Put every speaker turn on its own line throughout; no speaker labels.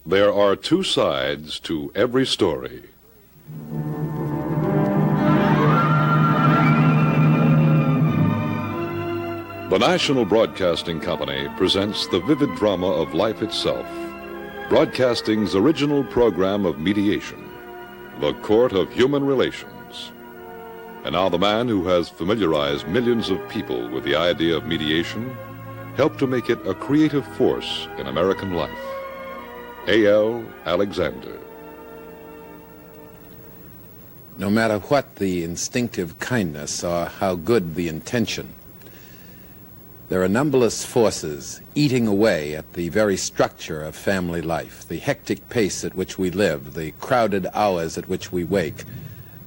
There are two sides to every story. The National Broadcasting Company presents the vivid drama of life itself, broadcasting's original program of mediation, the court of human relations. And now the man who has familiarized millions of people with the idea of mediation helped to make it a creative force in American life. A.L. Alexander.
No matter what the instinctive kindness or how good the intention, there are numberless forces eating away at the very structure of family life, the hectic pace at which we live, the crowded hours at which we wake,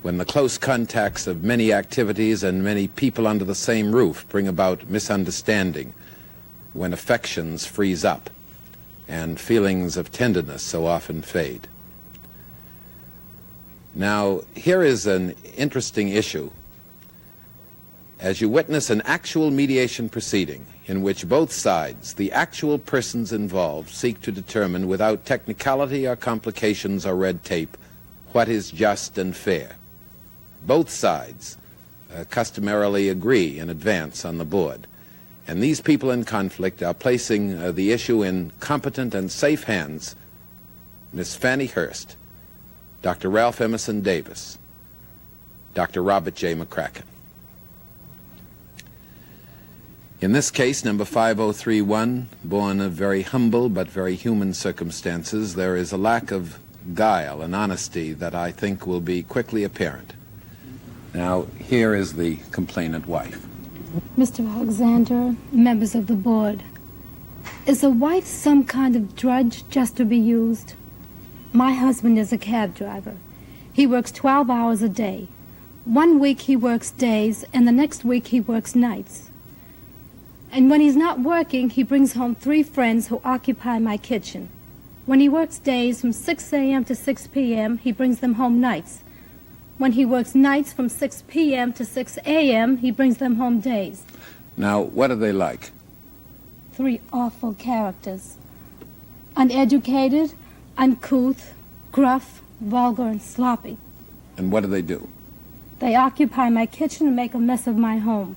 when the close contacts of many activities and many people under the same roof bring about misunderstanding, when affections freeze up and feelings of tenderness so often fade. Now, here is an interesting issue. As you witness an actual mediation proceeding in which both sides, the actual persons involved, seek to determine without technicality or complications or red tape what is just and fair. Both sides customarily agree in advance on the board. And these people in conflict are placing the issue in competent and safe hands. Miss Fannie Hurst, Dr. Ralph Emerson Davis, Dr. Robert J. McCracken. In this case, number 5031, born of very humble but very human circumstances, there is a lack of guile and honesty that I think will be quickly apparent. Now, here is the complainant wife.
Mr. Alexander, members of the board, is a wife some kind of drudge just to be used? My husband is a cab driver. He works 12 hours a day. 1 week he works days, and the next week he works nights. And when he's not working, he brings home 3 friends who occupy my kitchen. When he works days from 6 a.m. to 6 p.m., he brings them home nights. When he works nights from 6 p.m. to 6 a.m., he brings them home days.
Now, what are they like?
3 awful characters. Uneducated, uncouth, gruff, vulgar, and sloppy.
And what do they do?
They occupy my kitchen and make a mess of my home.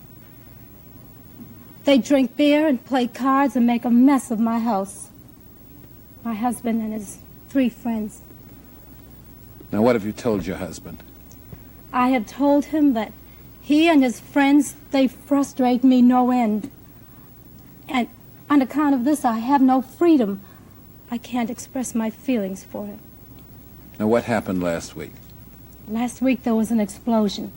They drink beer and play cards and make a mess of my house. My husband and his 3 friends.
Now, what have you told your husband?
I have told him that he and his friends, they frustrate me no end. And on account of this, I have no freedom. I can't express my feelings for him.
Now, what happened last week?
Last week there was an explosion.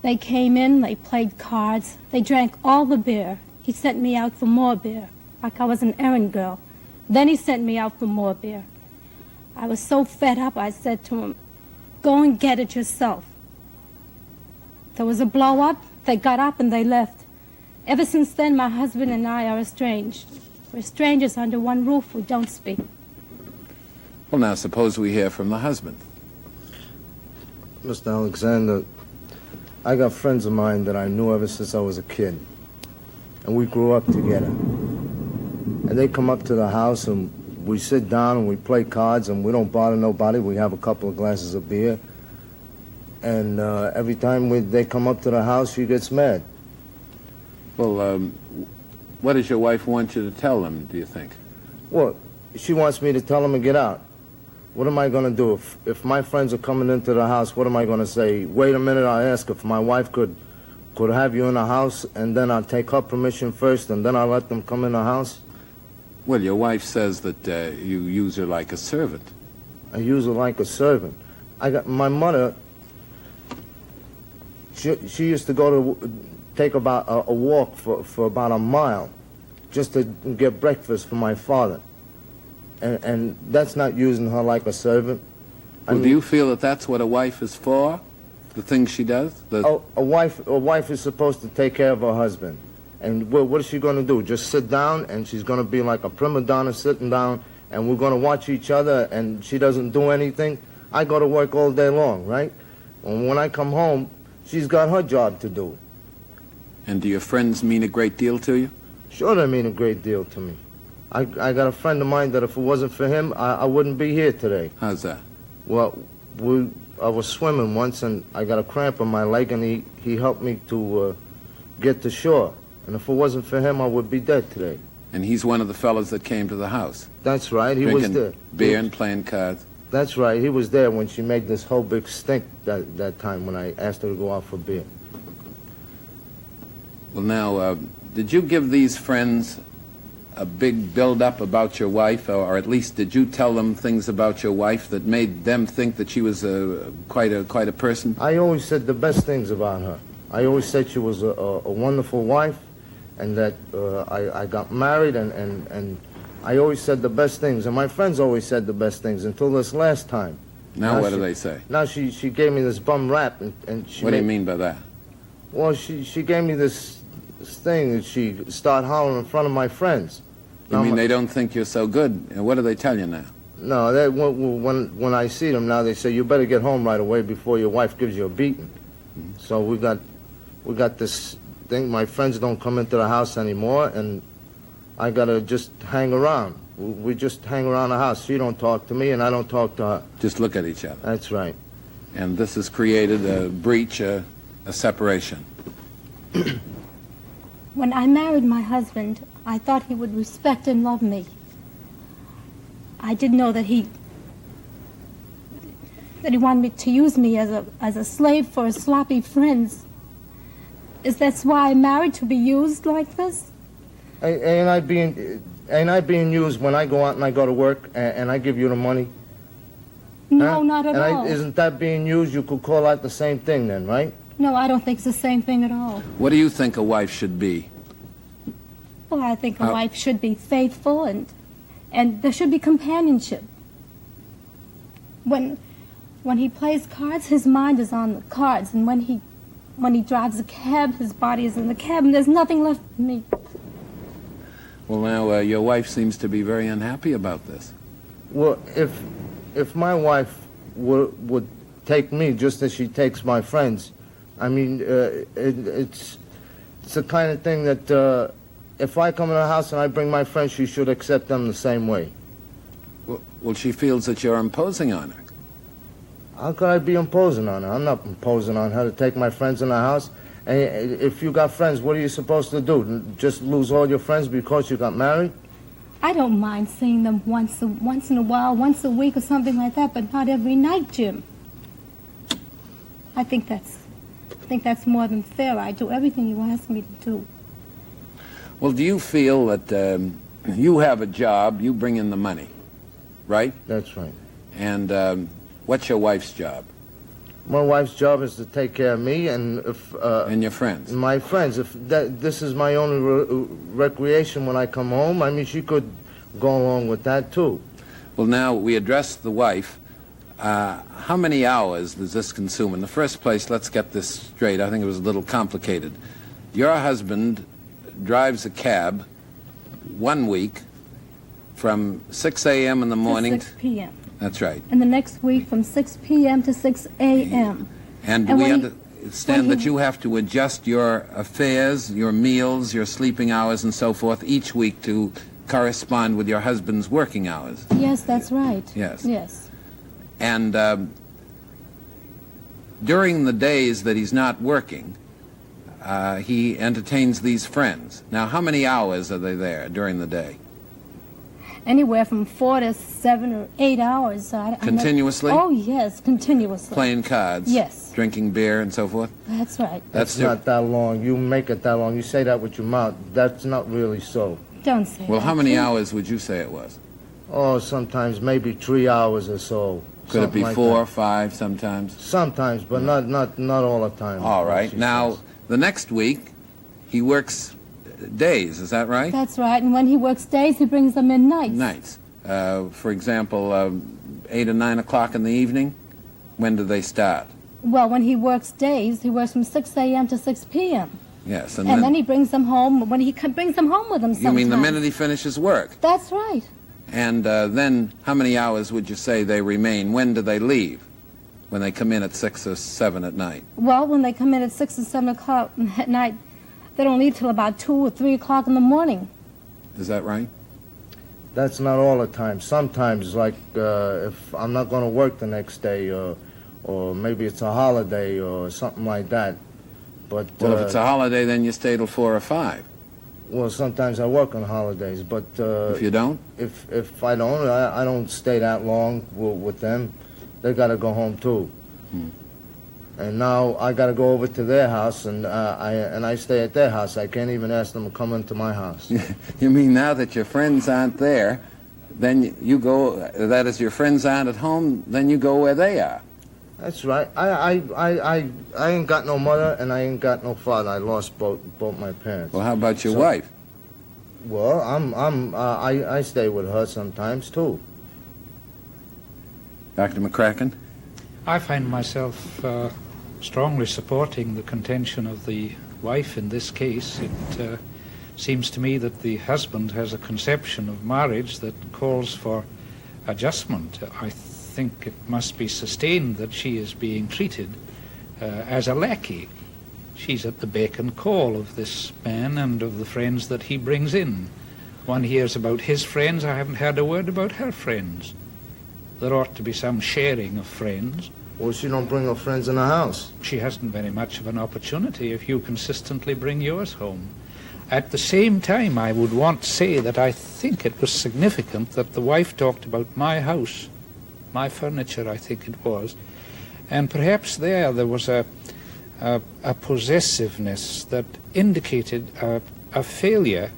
They came in, they played cards, they drank all the beer. He sent me out for more beer, like I was an errand girl. Then he sent me out for more beer. I was so fed up, I said to him, "Go and get it yourself." There was a blow-up, they got up and they left. Ever since then, my husband and I are estranged. We're strangers under one roof, we don't speak.
Well, now, suppose we hear from the husband.
Mr. Alexander, I got friends of mine that I knew ever since I was a kid. And we grew up together. And they come up to the house and we sit down and we play cards and we don't bother nobody. We have a couple of glasses of beer. And every time they come up to the house, she gets mad.
Well, what does your wife want you to tell them, do you think?
Well, she wants me to tell them to get out. What am I going to do? If my friends are coming into the house, what am I going to say? Wait a minute, I'll ask if my wife could have you in the house, and then I'll take her permission first, and then I'll let them come in the house?
Well, your wife says that you use her like a servant.
I use her like a servant. I got my mother. She used to go to take about a walk for about a mile just to get breakfast for my father. And that's not using her like a servant.
Well, do you feel that that's what a wife is for? The things she does?
A wife is supposed to take care of her husband. And what is she going to do? Just sit down and she's going to be like a prima donna sitting down and we're going to watch each other and she doesn't do anything? I go to work all day long, right? And when I come home, she's got her job to do.
And do your friends mean a great deal to you?
Sure, they mean a great deal to me. I got a friend of mine that if it wasn't for him, I wouldn't be here today.
How's that?
Well, I was swimming once, and I got a cramp in my leg, and he helped me to get to shore. And if it wasn't for him, I would be dead today.
And he's one of the fellows that came to the house.
That's right. He was
drinking
there.
beer and playing cards.
That's right. He was there when she made this whole big stink that time when I asked her to go out for beer.
Well, now, did you give these friends a big build-up about your wife, or at least did you tell them things about your wife that made them think that she was quite a person?
I always said the best things about her. I always said she was a wonderful wife, and that I got married, and I always said the best things. And my friends always said the best things until this last time.
Now what do they say?
Now she gave me this bum rap, and she.
What do you mean by that?
Well, she gave me this thing that she started hollering in front of my friends.
You mean they don't think you're so good? And what do they tell you now?
No, when I see them now, they say you better get home right away before your wife gives you a beating. Mm-hmm. So we got this thing. My friends don't come into the house anymore, and I gotta just hang around. We just hang around the house. She don't talk to me, and I don't talk to her.
Just look at each other.
That's right.
And this has created a breach, a separation.
When I married my husband, I thought he would respect and love me. I didn't know that he wanted me to use me as a slave for his sloppy friends. Is that why I'm married, to be used like this?
Ain't I being used when I go out and I go to work and I give you the money?
No,
huh?
not at all.
Isn't that being used? You could call that the same thing then, right?
No, I don't think it's the same thing at all.
What do you think a wife should be?
Well, I think a wife should be faithful, and there should be companionship. When he plays cards, his mind is on the cards, and when he drives a cab, his body is in the cab, and there's nothing left for me.
Well, now, your wife seems to be very unhappy about this.
Well, if my wife would take me just as she takes my friends, I mean, it's the kind of thing that if I come in the house and I bring my friends, she should accept them the same way.
Well, she feels that you're imposing on her.
How could I be imposing on her? I'm not imposing on her to take my friends in the house. And if you got friends, what are you supposed to do? Just lose all your friends because you got married?
I don't mind seeing them once in a while, once a week or something like that, but not every night, Jim. I think that's more than fair. I do everything you ask me to do.
Well, do you feel that you have a job, you bring in the money, right?
That's right.
And what's your wife's job?
My wife's job is to take care of me and
and your friends.
My friends. If this is my only recreation when I come home, I mean, she could go along with that too.
Well, now we addressed the wife. How many hours does this consume? In the first place, let's get this straight. I think it was a little complicated. Your husband drives a cab 1 week from 6 a.m. in the morning
to 6 p.m.
That's right.
And the next week from 6 p.m. to 6 a.m.
And we understand that you have to adjust your affairs, your meals, your sleeping hours, and so forth each week to correspond with your husband's working hours.
Yes, that's right.
Yes.
Yes.
And during the days that he's not working, he entertains these friends. Now, how many hours are they there during the day?
Anywhere from 4 to 7 or 8 hours.
Continuously?
Oh, yes, continuously.
Playing cards?
Yes.
Drinking beer and so forth?
That's right.
That's not that long. You make it that long. You say that with your mouth. That's not really so.
Don't say that.
Well, how many hours would you say it was?
Oh, sometimes maybe 3 hours or so.
Could it be like 4 or 5 sometimes?
Sometimes, but not all the time.
All right. Now, the next week, he works days, is that right?
That's right, and when he works days, he brings them in nights.
Nights. For example, 8 or 9 o'clock in the evening? When do they start?
Well, when he works days, he works from 6 a.m. to 6 p.m.
Yes.
And then he brings them home, when he brings them home with him sometimes.
You mean the minute he finishes work?
That's right.
And then how many hours would you say they remain? When do they leave? When they come in at 6 or 7 at night?
Well, when they come in at 6 or 7 o'clock at night, they don't leave till about 2 or 3 o'clock in the morning.
Is that right?
That's not all the time. Sometimes, like if I'm not going to work the next day, or maybe it's a holiday or something like that. But
Well, if it's a holiday, then you stay till 4 or 5.
well, sometimes I work on holidays, but
If you don't?
if I don't, I don't stay that long with them. They got to go home too. And now I got to go over to their house, and I stay at their house. I can't even ask them to come into my house.
You mean now that your friends aren't there, then you go, that is, your friends aren't at home, then you go where they are?
That's right. I ain't got no mother, and I ain't got no father. I lost both my parents.
Well, how about your wife?
Well, I stay with her sometimes too.
Dr. McCracken?
I find myself strongly supporting the contention of the wife in this case. It seems to me that the husband has a conception of marriage that calls for adjustment. I think it must be sustained that she is being treated as a lackey. She's at the beck and call of this man and of the friends that he brings in. One hears about his friends. I haven't heard a word about her friends. There ought to be some sharing of friends.
Well, she don't bring her friends in the house.
She hasn't very much of an opportunity if you consistently bring yours home. At the same time, I would want to say that I think it was significant that the wife talked about my house, my furniture, I think it was, and perhaps there was a possessiveness that indicated a failure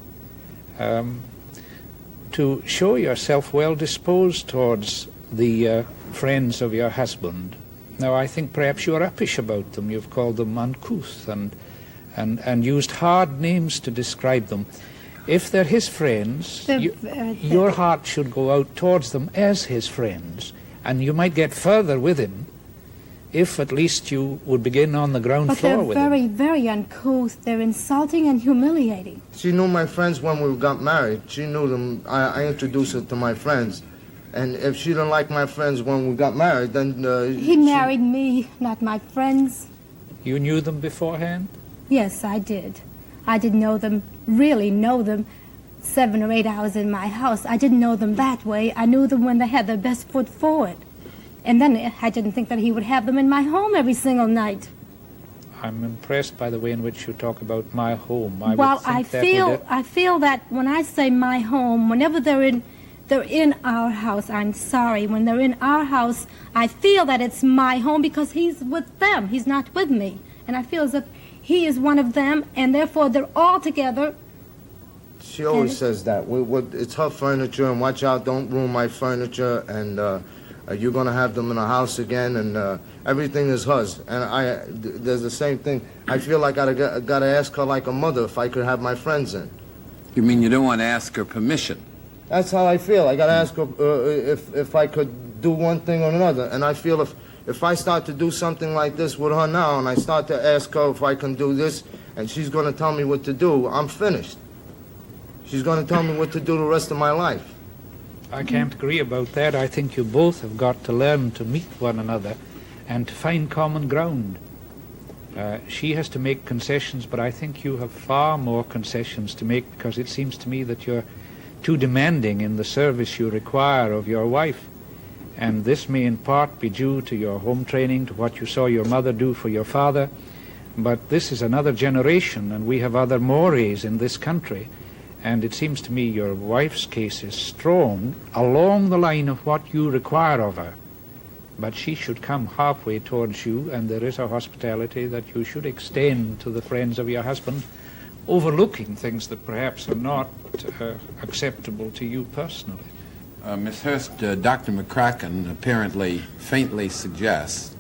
to show yourself well disposed towards the friends of your husband. Now, I think perhaps you're uppish about them. You've called them uncouth and used hard names to describe them. If they're his friends, your heart should go out towards them as his friends, and you might get further with him if at least you would begin on the ground floor with him.
But they're very, very uncouth. They're insulting and humiliating.
She knew my friends when we got married. She knew them. I introduced her to my friends. And if she didn't like my friends when we got married, then...
He married me, not my friends.
You knew them beforehand?
Yes, I did. I didn't really know them 7 or 8 hours in my house. I didn't know them that way. I knew them when they had their best foot forward. And then I didn't think that he would have them in my home every single night.
I'm impressed by the way in which you talk about my home.
I feel that when I say my home, whenever they're in our house, I'm sorry. When they're in our house, I feel that it's my home because he's with them. He's not with me. And I feel as if he is one of them, and therefore they're all together.
She always says that. It's her furniture, and watch out, don't ruin my furniture, and you're going to have them in the house again, and everything is hers. And there's the same thing. I feel like I got to ask her like a mother if I could have my friends in.
You mean you don't want to ask her permission?
That's how I feel. I got to ask her if I could do one thing or another. And I feel if I start to do something like this with her now, and I start to ask her if I can do this, and she's going to tell me what to do, I'm finished. She's going to tell me what to do the rest of my life.
I can't agree about that. I think you both have got to learn to meet one another and to find common ground. She has to make concessions, but I think you have far more concessions to make, because it seems to me that you're too demanding in the service you require of your wife. And this may in part be due to your home training, to what you saw your mother do for your father. But this is another generation, and we have other mores in this country. And it seems to me your wife's case is strong along the line of what you require of her. But she should come halfway towards you, and there is a hospitality that you should extend to the friends of your husband, overlooking things that perhaps are not acceptable to you personally.
Ms. Hurst, Dr. McCracken apparently faintly suggests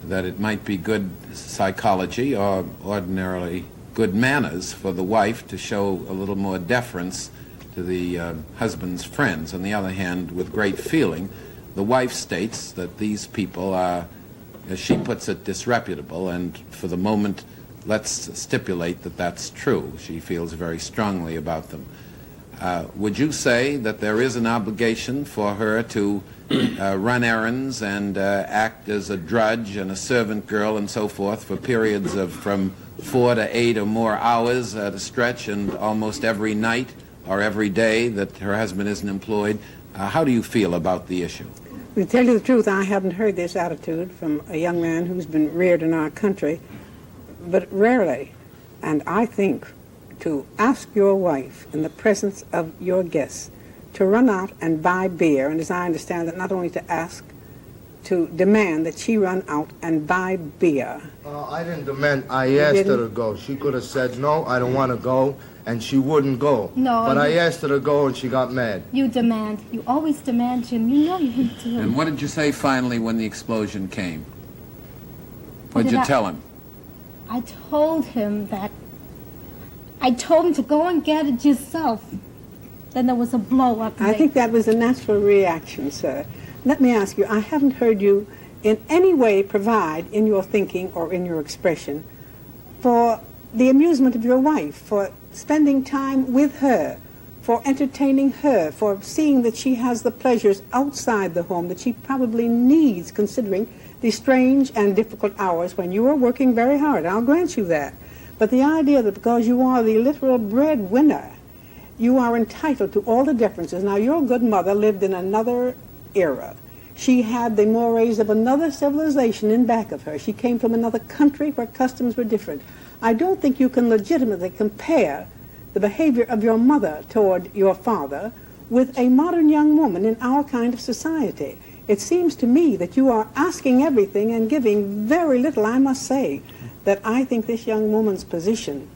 that it might be good psychology or ordinarily good manners for the wife to show a little more deference to the husband's friends. On the other hand, with great feeling, the wife states that these people are, as she puts it, disreputable, and for the moment, let's stipulate that that's true. She feels very strongly about them. Would you say that there is an obligation for her to run errands and act as a drudge and a servant girl and so forth for periods of from 4 to 8 or more hours at a stretch and almost every night or every day that her husband isn't employed. How do you feel about the issue?
To tell you the truth, I haven't heard this attitude from a young man who's been reared in our country, but rarely. And I think to ask your wife in the presence of your guests to run out and buy beer, and as I understand it, not only to ask, to demand that she run out and buy beer.
I didn't demand. I asked her to go. She could have said, no, I don't want to go, and she wouldn't go.
No.
But I asked her to go, and she got mad.
You demand. You always demand, Jim. You know you do.
And what did you say finally when the explosion came? What did
did
you
I-
tell him?
I told him to go and get it yourself. Then there was a blow up.
I think that was a natural reaction, sir. Let me ask you, I haven't heard you in any way provide in your thinking or in your expression for the amusement of your wife, for spending time with her, for entertaining her, for seeing that she has the pleasures outside the home that she probably needs, considering the strange and difficult hours when you are working very hard. I'll grant you that. But the idea that because you are the literal breadwinner, you are entitled to all the deferences. Now, your good mother lived in another era. She had the mores of another civilization in back of her. She came from another country where customs were different. I don't think you can legitimately compare the behavior of your mother toward your father with a modern young woman in our kind of society. It seems to me that you are asking everything and giving very little. I must say that I think this young woman's position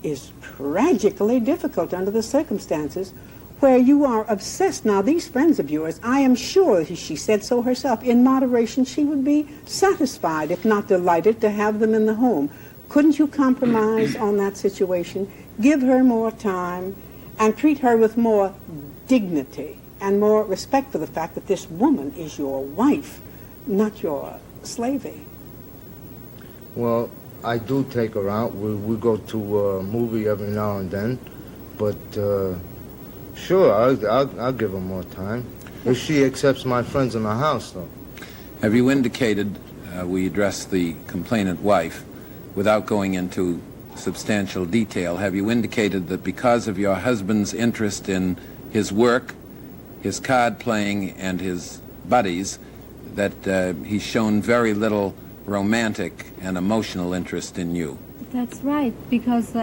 is tragically difficult under the circumstances, where you are obsessed. Now, these friends of yours, I am sure she said so herself, in moderation she would be satisfied, if not delighted, to have them in the home. Couldn't you compromise on that situation, give her more time, and treat her with more dignity and more respect for the fact that this woman is your wife, not your slavey?
Well, I do take her out. We go to a movie every now and then, but sure, I'll give her more time if she accepts my friends in the house, though.
Have you indicated, we addressed the complainant wife, without going into substantial detail, have you indicated that because of your husband's interest in his work, his card playing, and his buddies, that he's shown very little romantic and emotional interest in you?
That's right, because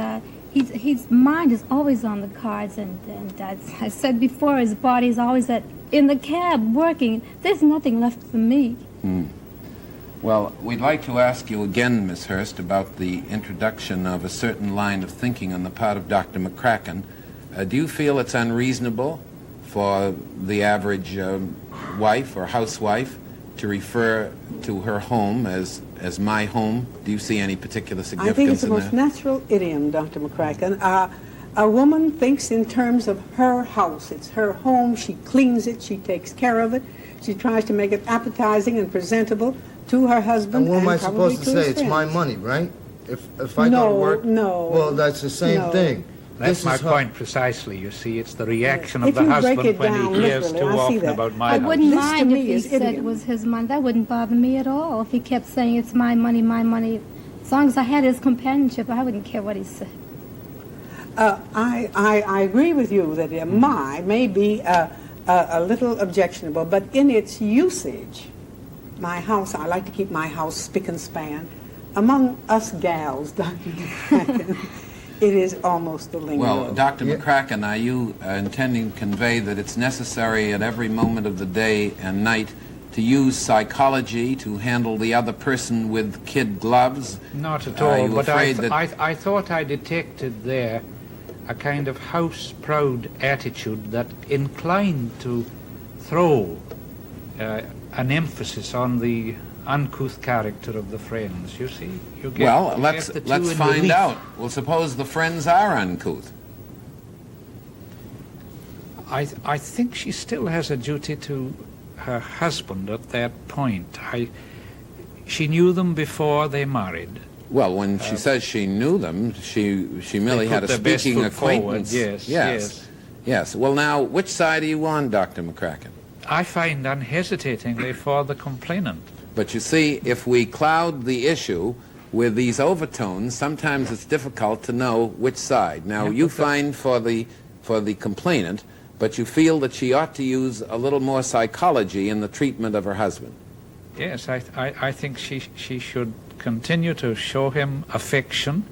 his mind is always on the cards, and as I said before, his body is always in the cab working. There's nothing left for me.
Well, we'd like to ask you again, Miss Hurst, about the introduction of a certain line of thinking on the part of Dr. McCracken. Do you feel it's unreasonable for the average wife or housewife to refer to her home as my home? Do you see any particular significance in that?
I think it's the most natural idiom, Dr. McCracken. A woman thinks in terms of her house. It's her home. She cleans it. She takes care of it. She tries to make it appetizing and presentable to her husband.
And what am I
probably
supposed to
to
say?
his
It's my
friends.
money, right? If I go to work?
No.
Well, that's the same
No.
thing.
That's
This
my
is her-
point precisely. You see, it's the reaction
If
of the
you break
husband
it
when
down
he hears
literally,
too
I see
often
that.
about my
I
house.
wouldn't
This to
mind
me
if he
is
said
idiom.
it was his money. That wouldn't bother me at all. If he kept saying it's my money, my money. As long as I had his companionship, I wouldn't care what he said.
I agree with you that my may be a little objectionable, but in its usage, my house, I like to keep my house spick and span. Among us gals, Dr. McCracken, it is almost the lingo.
Well, Dr. McCracken, are you intending to convey that it's necessary at every moment of the day and night to use psychology to handle the other person with kid gloves?
Not at
Are
all,
you
but
afraid that...
I thought I detected there a kind of house-proud attitude that inclined to throw an emphasis on the uncouth character of the friends. You see, you get,
Well,
you
let's
get the two in
find
relief.
out. Well, suppose the friends are uncouth.
I think she still has a duty to her husband at that point. She knew them before they married.
Well, when she says she knew them, she merely
They
had a
put their best
speaking
foot forward.
acquaintance.
Yes.
Yes. Well, now, which side are you on, Dr. McCracken?
I find unhesitatingly for the complainant.
But you see, if we cloud the issue with these overtones, sometimes it's difficult to know which side. Now,
Yeah,
you
but the-
find for the for the complainant, but you feel that she ought to use a little more psychology in the treatment of her husband.
Yes, I think she should continue to show him affection,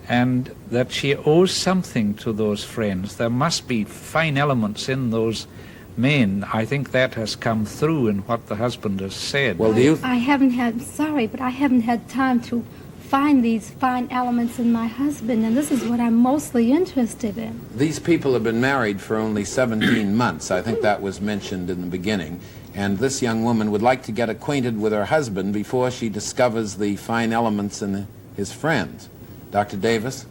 and that she owes something to those friends. There must be fine elements in those men. I think that has come through in what the husband has said.
Well, do you...
I haven't had, sorry, but I haven't had time to find these fine elements in my husband, and this is what I'm mostly interested in.
These people have been married for only 17 months. I think that was mentioned in the beginning. And this young woman would like to get acquainted with her husband before she discovers the fine elements in his friends. Dr. Davis?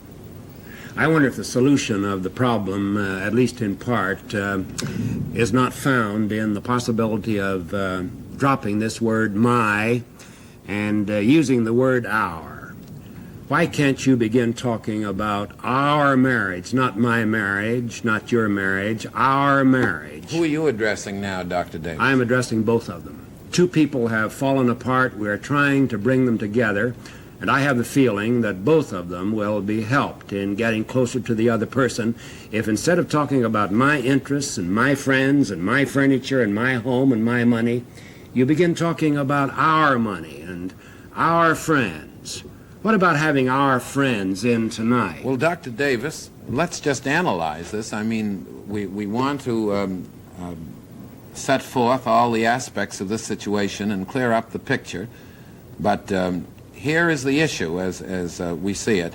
I wonder if the solution of the problem, at least in part, is not found in the possibility of dropping this word my and using the word our. Why can't you begin talking about our marriage, not my marriage, not your marriage, our marriage?
Who are you addressing now, Dr. Davis?
I am addressing both of them. Two people have fallen apart. We are trying to bring them together, and I have the feeling that both of them will be helped in getting closer to the other person if instead of talking about my interests and my friends and my furniture and my home and my money, you begin talking about our money and our friends. What about having our friends in tonight?
Well, Dr. Davis, let's just analyze this. I mean, we want to set forth all the aspects of this situation and clear up the picture. But here is the issue as we see it.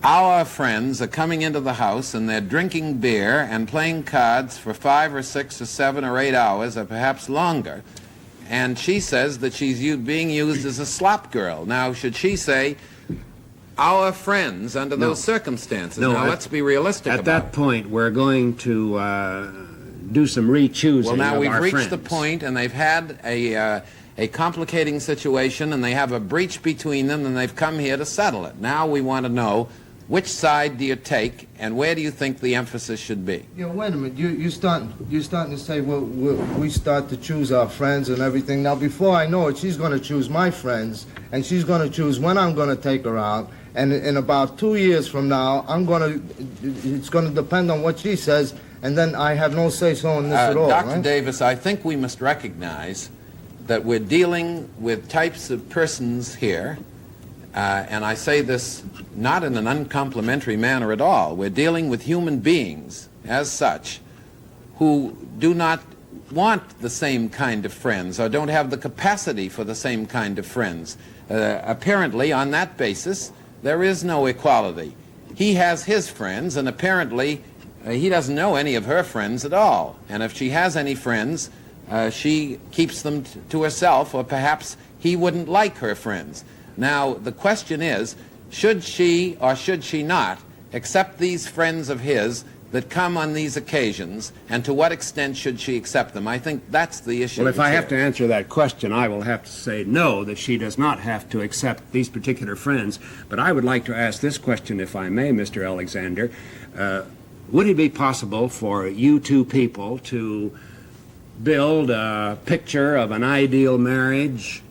Our friends are coming into the house and they're drinking beer and playing cards for 5 or 6 or 7 or 8 hours or perhaps longer. And she says that she's being used as a slop girl. Now, should she say, our friends under those circumstances?
No,
now, let's be realistic
at
about
that point, we're going to do some re-choosing.
Well, now
of
we've
our
reached
friends.
the point, and they've had a complicating situation, and they have a breach between them, and they've come here to settle it. Now we want to know, which side do you take, and where do you think the emphasis should be?
Yeah, wait a minute. You're starting to say, well, we start to choose our friends and everything. Now, before I know it, she's going to choose my friends, and she's going to choose when I'm going to take her out. And in about 2 years from now, it's going to depend on what she says, and then I have no say-so in this at all.
Dr.
Right?
Davis, I think we must recognize that we're dealing with types of persons here, and I say this not in an uncomplimentary manner at all. We're dealing with human beings, as such, who do not want the same kind of friends or don't have the capacity for the same kind of friends. Apparently, on that basis, there is no equality. He has his friends, and apparently he doesn't know any of her friends at all. And if she has any friends, she keeps them to herself, or perhaps he wouldn't like her friends. Now, the question is, should she or should she not accept these friends of his that come on these occasions, and to what extent should she accept them? I think that's the issue.
Well, if I have to answer that question, I will have to say no, that she does not have to accept these particular friends. But I would like to ask this question, if I may, Mr. Alexander. Would it be possible for you two people to build a picture of an ideal marriage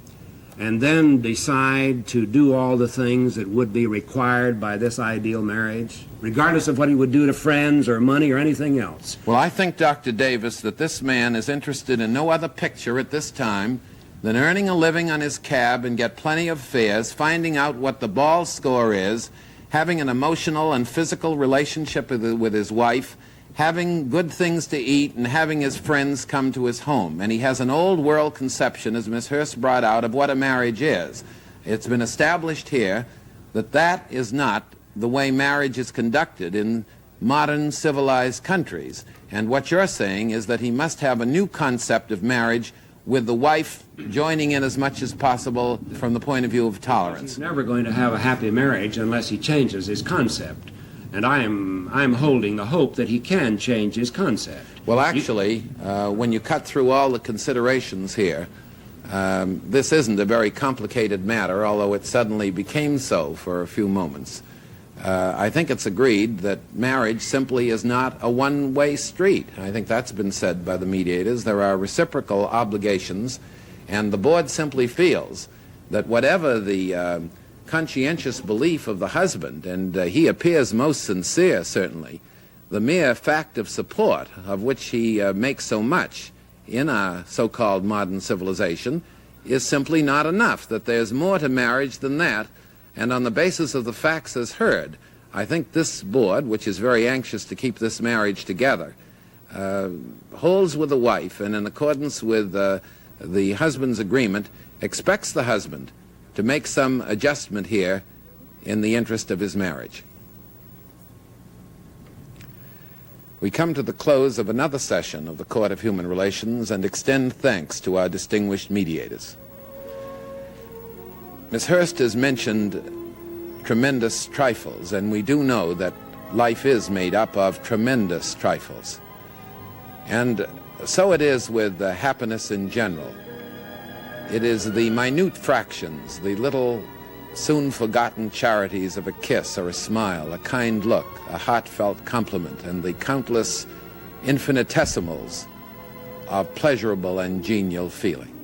and then decide to do all the things that would be required by this ideal marriage, regardless of what he would do to friends or money or anything else?
Well, I think, Dr. Davis, that this man is interested in no other picture at this time than earning a living on his cab and get plenty of fares, finding out what the ball score is, having an emotional and physical relationship with his wife, having good things to eat, and having his friends come to his home. And he has an old world conception, as Miss Hurst brought out, of what a marriage is. It's been established here that that is not the way marriage is conducted in modern civilized countries. And what you're saying is that he must have a new concept of marriage, with the wife joining in as much as possible from the point of view of tolerance.
He's never going to have a happy marriage unless he changes his concept. And I'm holding the hope that he can change his concept.
Well, actually, when you cut through all the considerations here, this isn't a very complicated matter, although it suddenly became so for a few moments. I think it's agreed that marriage simply is not a one-way street. I think that's been said by the mediators. There are reciprocal obligations, and the board simply feels that whatever the conscientious belief of the husband, and he appears most sincere, certainly, the mere fact of support, of which he makes so much in our so-called modern civilization, is simply not enough, that there's more to marriage than that. And on the basis of the facts as heard, I think this board, which is very anxious to keep this marriage together, holds with the wife, and in accordance with the husband's agreement, expects the husband to make some adjustment here in the interest of his marriage. We come to the close of another session of the Court of Human Relations and extend thanks to our distinguished mediators. Ms. Hurst has mentioned tremendous trifles, and we do know that life is made up of tremendous trifles. And so it is with happiness in general. It is the minute fractions, the little soon-forgotten charities of a kiss or a smile, a kind look, a heartfelt compliment, and the countless infinitesimals of pleasurable and genial feeling.